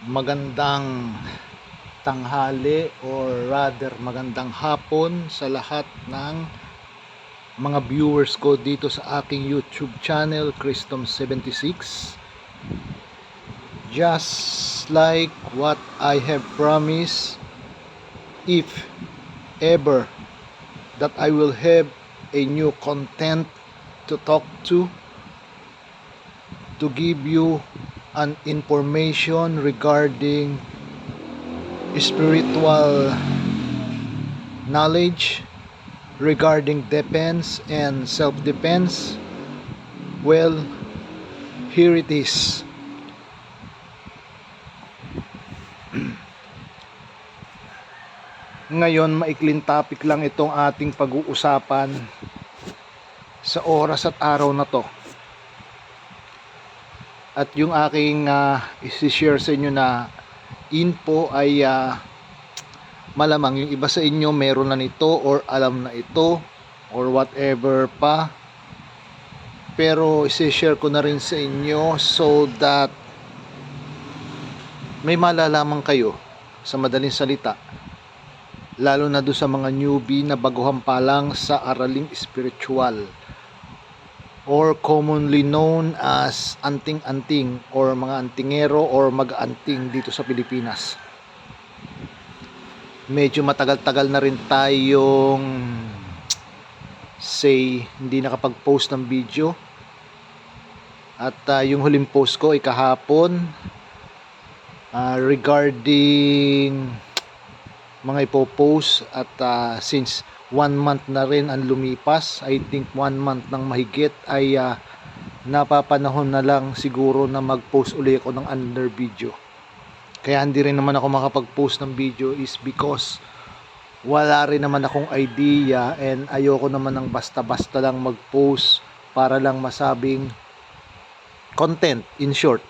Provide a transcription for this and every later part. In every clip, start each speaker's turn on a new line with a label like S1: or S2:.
S1: Magandang tanghali or rather magandang hapon sa lahat ng mga viewers ko dito sa aking YouTube channel Christom76. Just like what I have promised, if ever that I will have a new content to talk to give you an information regarding spiritual knowledge regarding defense and self-defense. Well, here it is. Ngayon, maikling topic lang itong ating pag-uusapan sa oras at araw na to. At yung aking isi-share sa inyo na info ay malamang yung iba sa inyo meron na nito or alam na ito or whatever pa, pero isi-share ko na rin sa inyo so that may malalaman kayo. Sa madaling salita, lalo na doon sa mga newbie na baguhan pa lang sa araling spiritual or commonly known as anting-anting or mga antingero or mag-anting dito sa Pilipinas. Medyo matagal-tagal na rin tayong hindi nakapag-post ng video. At yung huling post ko ay kahapon regarding mga ipopost at since 1 month na rin ang lumipas, I think 1 month ng mahigit, ay napapanahon na lang siguro na mag-post uli ako ng another video. Kaya hindi rin naman ako makapag-post ng video is because wala rin naman akong idea and ayoko naman ng basta-basta lang mag-post para lang masabing content, in short.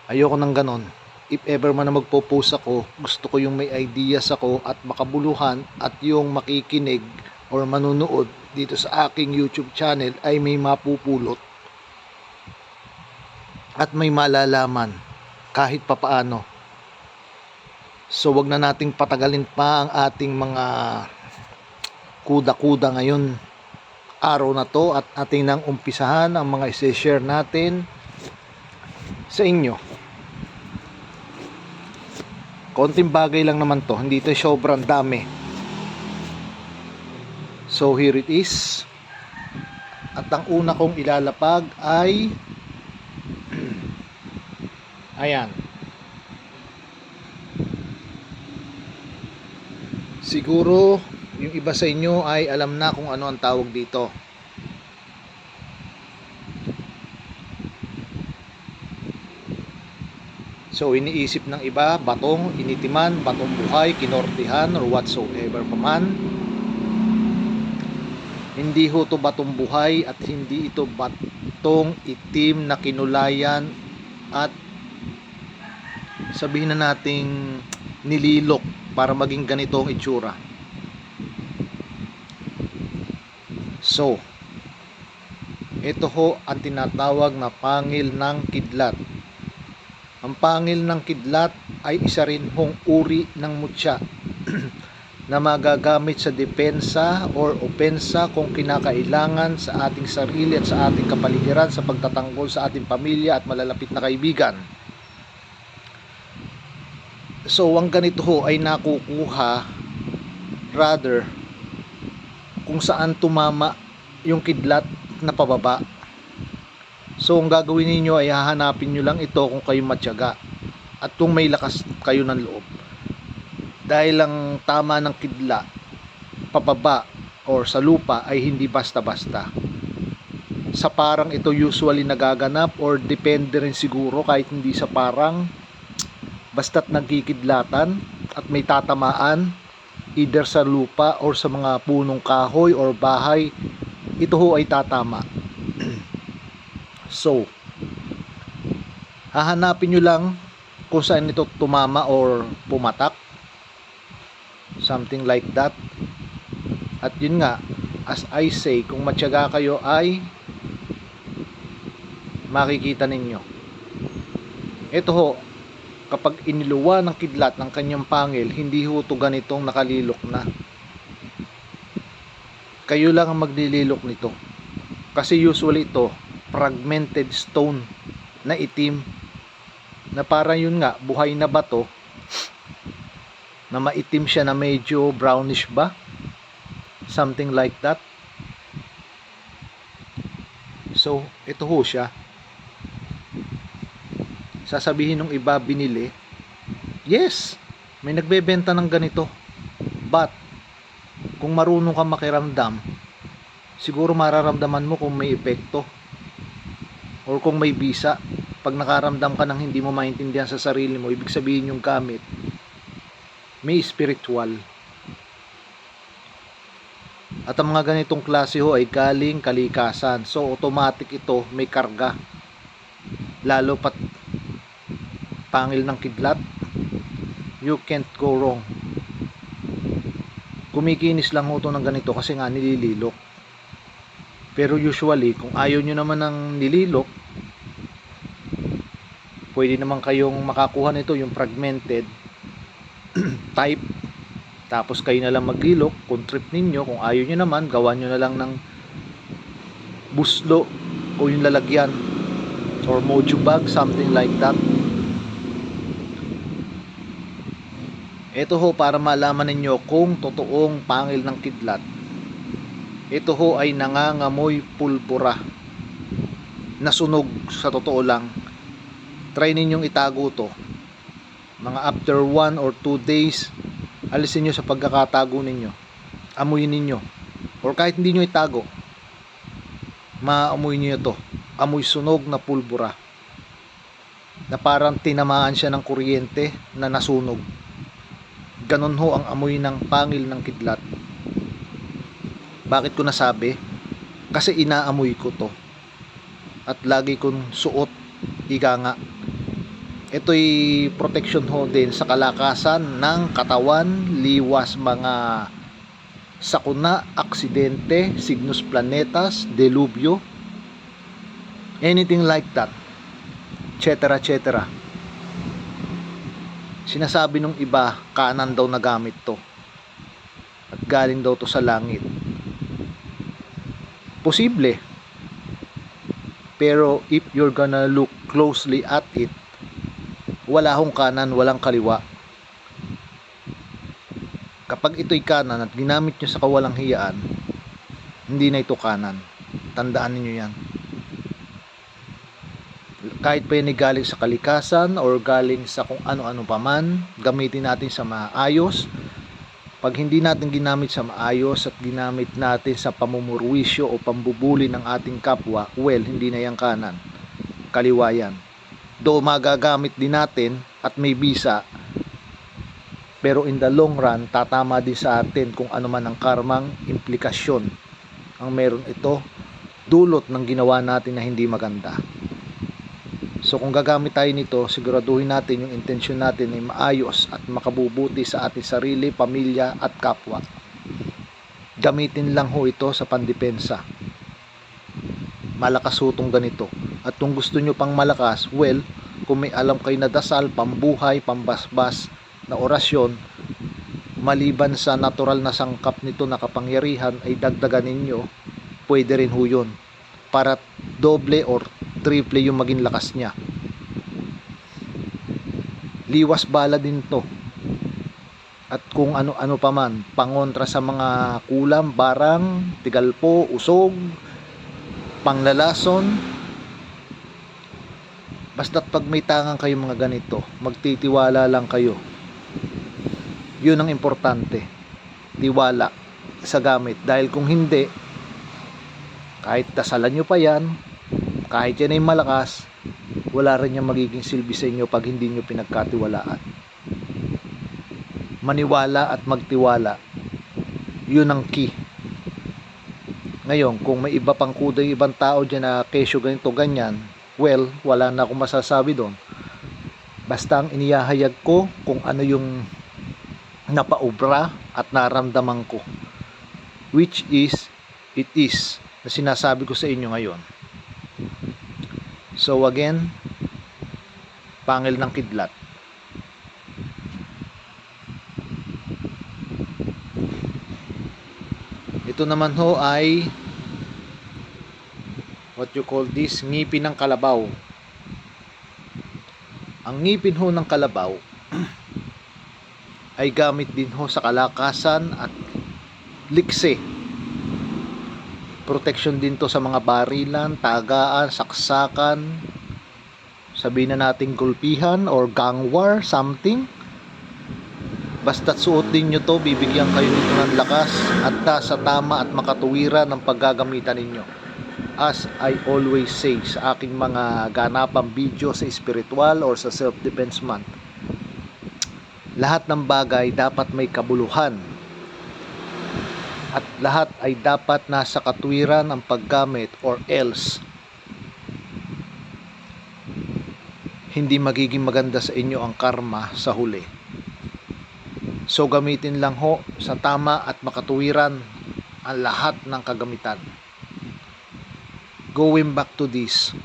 S1: Ayoko ng ganon. If ever man na magpo-post ako, gusto ko yung may ideas ako at makabuluhan at yung makikinig or manunood dito sa aking YouTube channel ay may mapupulot at may malalaman kahit papaano. So wag na nating patagalin pa ang ating mga kuda-kuda ngayon araw na to at ating nang umpisahan ang mga i-share natin sa inyo. Konting bagay lang naman to, hindi ito sobrang dami. So here it is. At ang una kong ilalapag ay ayan. Siguro yung iba sa inyo ay alam na kung ano ang tawag dito. So iniisip ng iba, batong initiman, batong buhay, kinortihan, or whatsoever paman. Hindi ho to batong buhay at hindi ito batong itim na kinulayan at sabihin na nating nililok para maging ganito ang itsura. So, ito ho ang tinatawag na pangil ng kidlat. Ang pangil ng kidlat ay isa rin hong uri ng mutya na magagamit sa depensa or opensa kung kinakailangan sa ating sarili at sa ating kapaligiran sa pagtatanggol sa ating pamilya at malalapit na kaibigan. So ang ganito ho ay nakukuha rather kung saan tumama yung kidlat na pababa. So ang gagawin niyo ay hahanapin niyo lang ito kung kayo matyaga at kung may lakas kayo ng loob. Dahil ang tama ng kidlat pababa or sa lupa ay hindi basta-basta. Sa parang ito usually nagaganap or depende rin siguro kahit hindi sa parang, basta't nagkikidlatan at may tatamaan either sa lupa or sa mga punong kahoy or bahay, ito ho ay tatama. So hahanapin nyo lang kung saan ito tumama or pumatak, something like that. At yun nga, as I say, kung matyaga kayo ay makikita ninyo. Ito ho, kapag iniluwa ng kidlat ng kanyang pangil, hindi ho ito ganitong nakalilok na. Kayo lang ang maglililok nito. Kasi usually ito, fragmented stone na itim, na parang yun nga, buhay na bato, na maitim siya na medyo brownish ba? Something like that. So, ito ho siya. Sasabihin ng iba, binili. Yes, may nagbebenta ng ganito. But, kung marunong ka makiramdam, siguro mararamdaman mo kung may epekto or kung may bisa. Pag nakaramdam ka ng hindi mo maintindihan sa sarili mo, ibig sabihin yung gamit may spiritual. At ang mga ganitong klase ho ay galing kalikasan, so automatic ito may karga. Lalo pat pangil ng kidlat, you can't go wrong. Kumikinis lang ho ito ng ganito kasi nga nilililok. Pero usually, kung ayaw nyo naman ng nililok, pwede naman kayong makakuha nito yung fragmented type. Tapos kayo na lang maglilok kung trip ninyo. Kung ayaw nyo naman, gawa nyo na lang ng buslo o yung lalagyan or mojo bag, something like that. Ito ho, para malaman ninyo kung totoong pangil ng kidlat, ito ho ay nangangamoy pulbura, nasunog. Sa totoo lang, try ninyong itago to. Mga after 1 or 2 days, alisin nyo sa pagkakatago ninyo, amuyin ninyo, or kahit hindi nyo itago, maamoy nyo ito. Amoy sunog na pulbura, na parang tinamaan siya ng kuryente na nasunog. Ganon ho ang amoy ng pangil ng kidlat. Bakit ko nasabi? Kasi inaamoy ko to at lagi kong suot, ika nga. Ito'y protection ho din sa kalakasan ng katawan, liwas mga sakuna, aksidente, signos planetas, delubyo, anything like that, etc. etc. Sinasabi nung iba, kanan daw na gamit to at galing daw to sa langit. Posible, pero if you're gonna look closely at it, wala hong kanan, walang kaliwa. Kapag ito'y kanan at ginamit nyo sa kawalang hiyaan, hindi na ito kanan. Tandaan niyo yan. Kahit pa yan galing sa kalikasan or galing sa kung ano-ano pa man, gamitin natin sa maayos. Pag hindi natin ginamit sa maayos at ginamit natin sa pamumurwisyo o pambubuli ng ating kapwa, well, hindi na yan kanan, kaliwa yan. Do magagamit din natin at may bisa, pero in the long run, tatama din sa atin kung ano man ang karmang implikasyon ang meron ito, dulot ng ginawa natin na hindi maganda. So kung gagamit tayo nito, siguraduhin natin yung intensyon natin ay maayos at makabubuti sa ating sarili, pamilya at kapwa. Gamitin lang ho ito sa pandepensa. Malakas ho itong ganito. At kung gusto nyo pang malakas, well, kung may alam kayo na dasal, pambuhay, pambasbas na orasyon, maliban sa natural na sangkap nito na kapangyarihan, ay dagdagan ninyo, pwede rin ho yun, para doble or triple yung maging lakas niya. Liwas bala din to. At kung ano-ano pa man, pangontra sa mga kulam, barang, tigalpo, usog, panglalason. Basta't pag may tangang kayo mga ganito, magtitiwala lang kayo. Yun ang importante. Tiwala sa gamit. Dahil kung hindi, kahit dasalan nyo pa yan, kahit yan ay malakas, wala rin yung magiging silbi sa inyo pag hindi nyo pinagkatiwalaan. Maniwala at magtiwala, yun ang key. Ngayon, kung may iba pang kuda yung ibang tao dyan na kesyo ganito ganyan, well, wala na akong masasabi doon. Basta ang inihahayag ko kung ano yung napaubra at naramdaman ko, which is, it is, na sinasabi ko sa inyo ngayon. So again, pangil ng kidlat. Ito naman ho ay what you call this, ngipin ng kalabaw. Ang ngipin ho ng kalabaw ay gamit din ho sa kalakasan at likse. Protection din to sa mga barilan, tagaan, saksakan, sabihin na nating gulpihan or gang war, something. Basta't suot din nyo to, bibigyan kayo nito ng lakas at sa tama at makatuwiran ng paggagamitan ninyo. As I always say sa aking mga ganapang video sa spiritual or sa self-defense month, lahat ng bagay dapat may kabuluhan at lahat ay dapat nasa katwiran ang paggamit, or else hindi magiging maganda sa inyo ang karma sa huli. So gamitin lang ho sa tama at makatuwiran ang lahat ng kagamitan. Going back to this,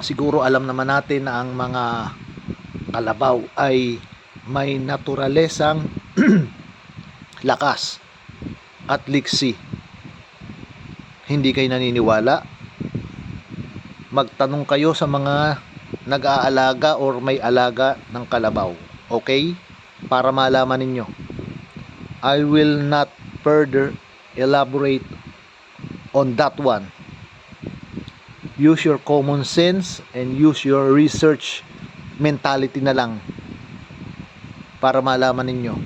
S1: siguro alam naman natin na ang mga kalabaw ay may naturalesang lakas at liksi. Hindi kayo naniniwala? Magtanong kayo sa mga nag-aalaga or may alaga ng kalabaw. Okay? Para malaman ninyo. I will not further elaborate on that one. Use your common sense and use your research mentality na lang para malaman ninyo.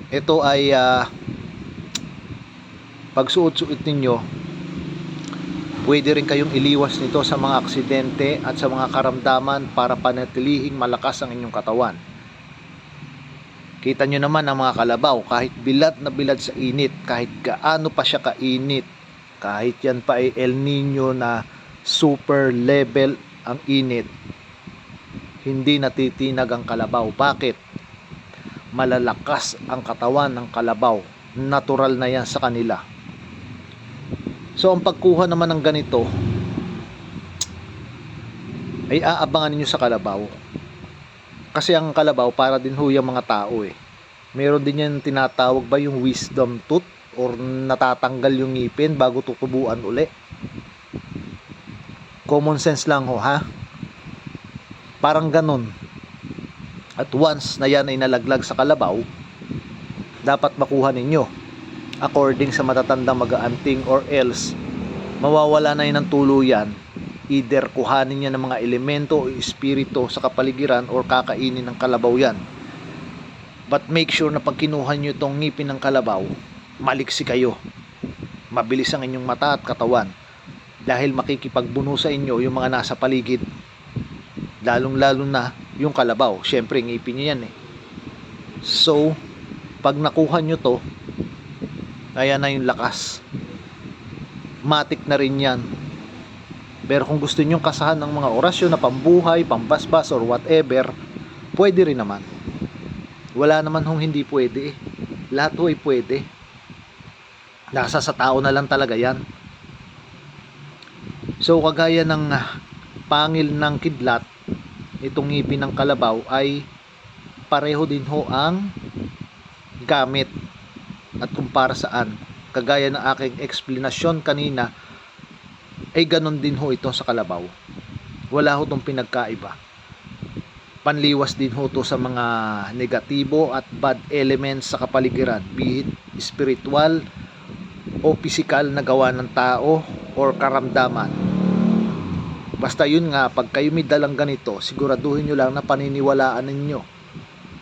S1: Ito ay pagsuot-suot ninyo, pwede rin kayong iliwas nito sa mga aksidente at sa mga karamdaman para panatilihing malakas ang inyong katawan. Kita nyo naman ang mga kalabaw, kahit bilad na bilad sa init, kahit gaano pa siya kainit, kahit yan pa ay El Nino na super level ang init, hindi natitinag ang kalabaw. Bakit? Malalakas ang katawan ng kalabaw. Natural na yan sa kanila. So ang pagkuha naman ng ganito ay aabangan niyo sa kalabaw. Kasi ang kalabaw para din ho yung mga tao eh. Meron din yan tinatawag ba yung wisdom tooth, or natatanggal yung ngipin bago tutubuan uli. Common sense lang ho ha. Parang ganun. At once na yan ay nalaglag sa kalabaw, dapat makuha ninyo according sa matatandang mag-aanting, or else mawawala na yun ng tuluyan. Either kuhanin niya ng mga elemento o espiritu sa kapaligiran or kakainin ng kalabaw yan. But make sure na pag kinuha nyo itong ngipin ng kalabaw, maliksi kayo. Mabilis ang inyong mata at katawan dahil makikipagbuno sa inyo yung mga nasa paligid, lalong lalo na yung kalabaw. Syempre ngipin niya yan eh. So pag nakuha nyo to, ayan na yung lakas. Matik na rin yan. Pero kung gusto nyo kasahan ng mga orasyon na pambuhay, pambasbas or whatever, pwede rin naman. Wala naman hong hindi pwede eh. Lahat ho ay pwede. Nasa sa tao na lang talaga yan. So kagaya ng pangil ng kidlat, itong ngipin ng kalabaw ay pareho din ho ang gamit at kung para saan. Kagaya ng aking explanation kanina, ay ganon din ho ito sa kalabaw. Wala ho itong pinagkaiba. Panliwas din ho ito sa mga negatibo at bad elements sa kapaligiran, be it spiritual o physical na gawa ng tao or karamdaman. Basta yun nga, pag kayo may dalang ganito, siguraduhin nyo lang na paniniwalaan ninyo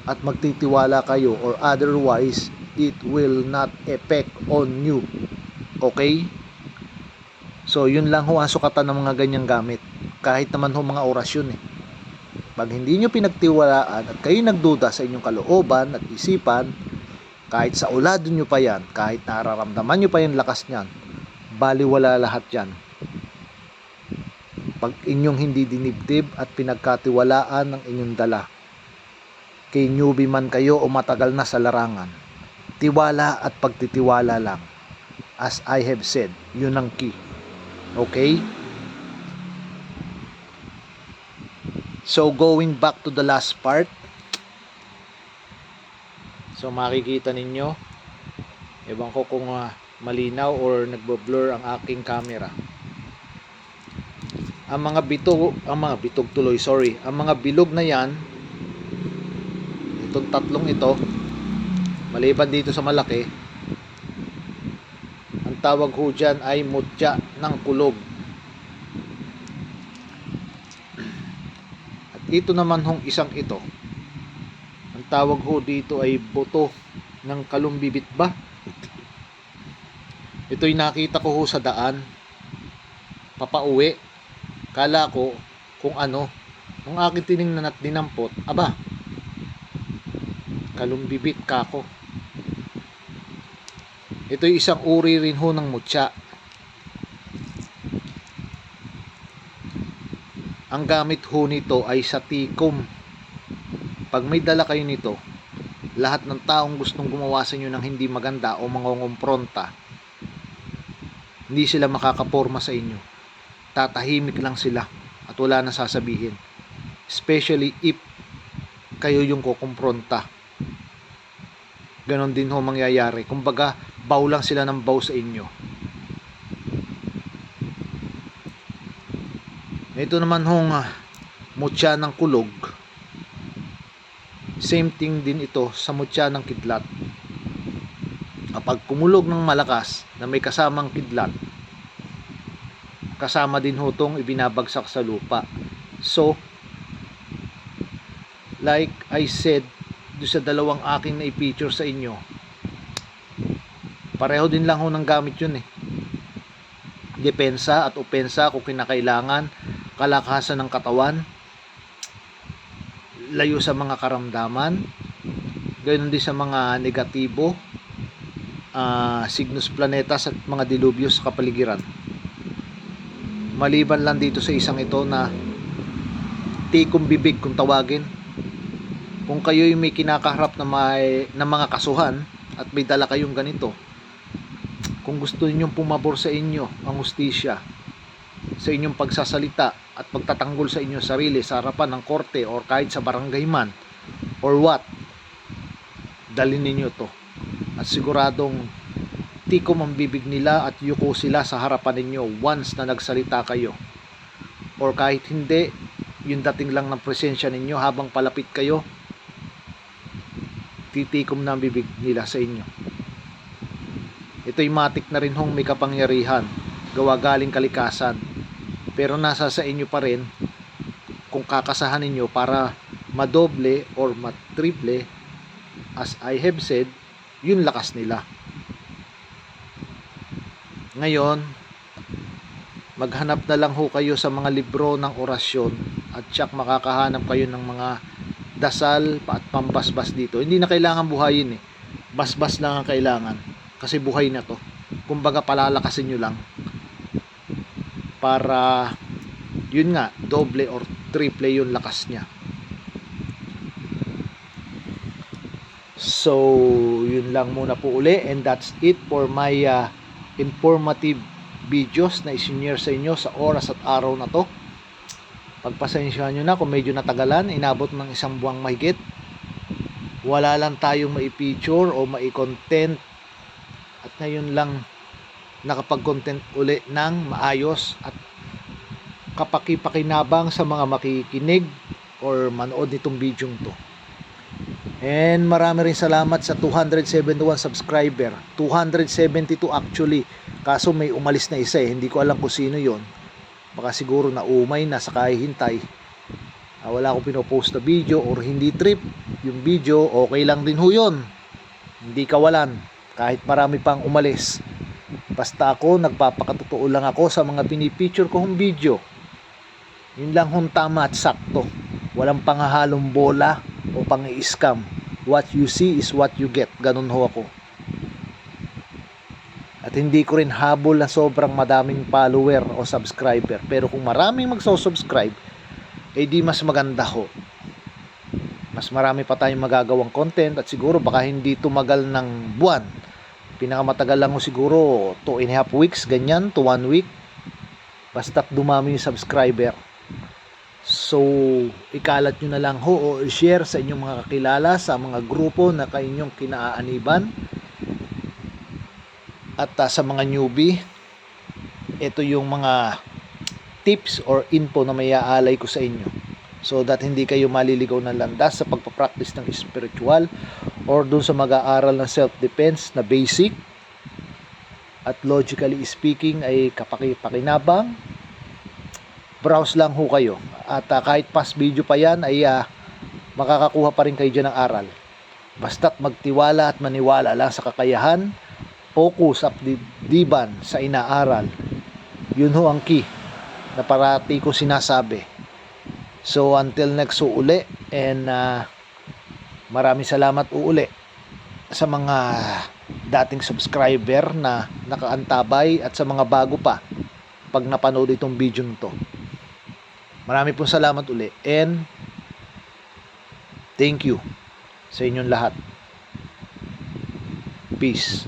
S1: at magtitiwala kayo, or otherwise it will not affect on you. Okay? So yun lang ho ang sukatan ng mga ganyang gamit. Kahit naman ho mga orasyon eh. Pag hindi nyo pinagtiwalaan at kayo nagduda sa inyong kalooban at isipan, kahit sa ulado nyo pa yan, kahit nararamdaman nyo pa yung lakas nyan, baliwala lahat yan. Pag inyong hindi dinibdib at pinagkatiwalaan ng inyong dala, kay newbie man kayo o matagal na sa larangan, tiwala at pagtitiwala lang. As I have said, yun ang key. Okay? So going back to the last part, So makikita ninyo, ewan ko kung malinaw or nagbo-blur ang aking camera. Ang mga bitog tuloy, sorry. Ang mga bilog na yan, itong tatlong ito, maliban dito sa malaki, ang tawag ho dyan ay mutya ng kulog. At ito naman hong isang ito, ang tawag ho dito ay buto ng kalumbibit ba? Ito'y nakita ko ho sa daan, papauwi. Kala ko kung ano, nung akin tiningnan at dinampot, aba, kalumbibit kako. Ito'y isang uri rin ho ng mutya. Ang gamit ho nito ay sa tikom. Pag may dala kayo nito, lahat ng taong gustong gumawa sa inyo ng hindi maganda o mangongompronta, hindi sila makakaporma sa inyo. Tatahimik lang sila at wala na sasabihin. Especially if kayo yung kukumpronta. Ganon din ho mangyayari. Kumbaga, baw lang sila ng baw sa inyo. Ito naman hong mutya ng kulog. Same thing din ito sa mutya ng kidlat. Kapag kumulog ng malakas na may kasamang kidlat, kasama din ho itong ibinabagsak sa lupa. So, like I said, doon sa dalawang aking na-feature sa inyo, pareho din lang ho ng gamit yun eh. Depensa at opensa kung kinakailangan, kalakasan ng katawan, layo sa mga karamdaman, ganoon din sa mga negatibo, Cygnus planetas at mga dilubyos sa kapaligiran. Maliban lang dito sa isang ito na tikom bibig kung tawagin. Kung kayo may kinakaharap na mga kasuhan at may dala kayong ganito, kung gusto ninyong pumabor sa inyo ang hustisya sa inyong pagsasalita at pagtatanggol sa inyong sarili sa harapan ng korte or kahit sa barangay man or what, dalhin ninyo to at siguradong tikom ang bibig nila at yuko sila sa harapan ninyo once na nagsalita kayo. Or kahit hindi, yung dating lang ng presensya ninyo habang palapit kayo, titikom na ang bibig nila sa inyo. Ito'y matik na rin hong may kapangyarihan, gawa galing kalikasan, pero nasa sa inyo pa rin kung kakasahan ninyo para madoble or matriple, as I have said, yung lakas nila. Ngayon, maghanap na lang ho kayo sa mga libro ng orasyon at tiyak makakahanap kayo ng mga dasal at pambasbas dito. Hindi na kailangan buhayin eh. Basbas lang ang kailangan kasi buhay na to. Kumbaga palalakasin nyo lang para yun nga, doble or triple yung lakas niya. So, yun lang muna po uli, and that's it for my informative videos na isinyer sa inyo sa oras at araw na to. Pagpasensyahan nyo na kung medyo natagalan, inabot ng isang buwang mahigit. Wala lang tayong mai-feature o mai-content at ngayon lang nakapag-content uli ng maayos at kapakipakinabang sa mga makikinig or manood nitong video to. And marami rin salamat sa 271 subscriber. 272 actually. Kaso may umalis na isa eh. Hindi ko alam kung sino yon. Baka siguro na umay na sa kahihintay. Wala akong pinopost na video or hindi trip yung video. Okay lang din ho yun. Hindi kawalan. Kahit marami pang umalis. Basta ako, nagpapakatotoo lang ako sa mga pinipicture ko hong video. Yun lang hong tama at sakto. Walang panghahalong bola o pang-i-scam. What you see is what you get. Ganun ho ako. At hindi ko rin habol na sobrang madaming follower o subscriber. Pero kung maraming magso-subscribe, eh di mas maganda ho. Mas marami pa tayong magagawang content at siguro baka hindi tumagal ng buwan. Pinakamatagal lang ho siguro 2.5 weeks, ganyan, to 1 week. Basta't dumami yung subscriber. So, So, ikalat nyo na lang ho o share sa inyong mga kakilala, sa mga grupo na kainyong kinaaaniban. At sa mga newbie, ito yung mga tips or info na may aalay ko sa inyo. So that hindi kayo maliligaw ng landas sa pagpapractice ng spiritual or dun sa mag-aaral ng self-defense na basic. At logically speaking ay kapakipakinabang. Browse lang ho kayo. At kahit past video pa yan ay makakakuha pa rin kayo dyan ng aral. Basta't magtiwala at maniwala lang sa kakayahan, focus at diban sa inaaral. Yun ho ang key na parati ko sinasabi. So until next uli, and maraming salamat uli sa mga dating subscriber na nakaantabay at sa mga bago pa pag napanood itong video nito. Marami pong salamat uli, and thank you sa inyong lahat. Peace.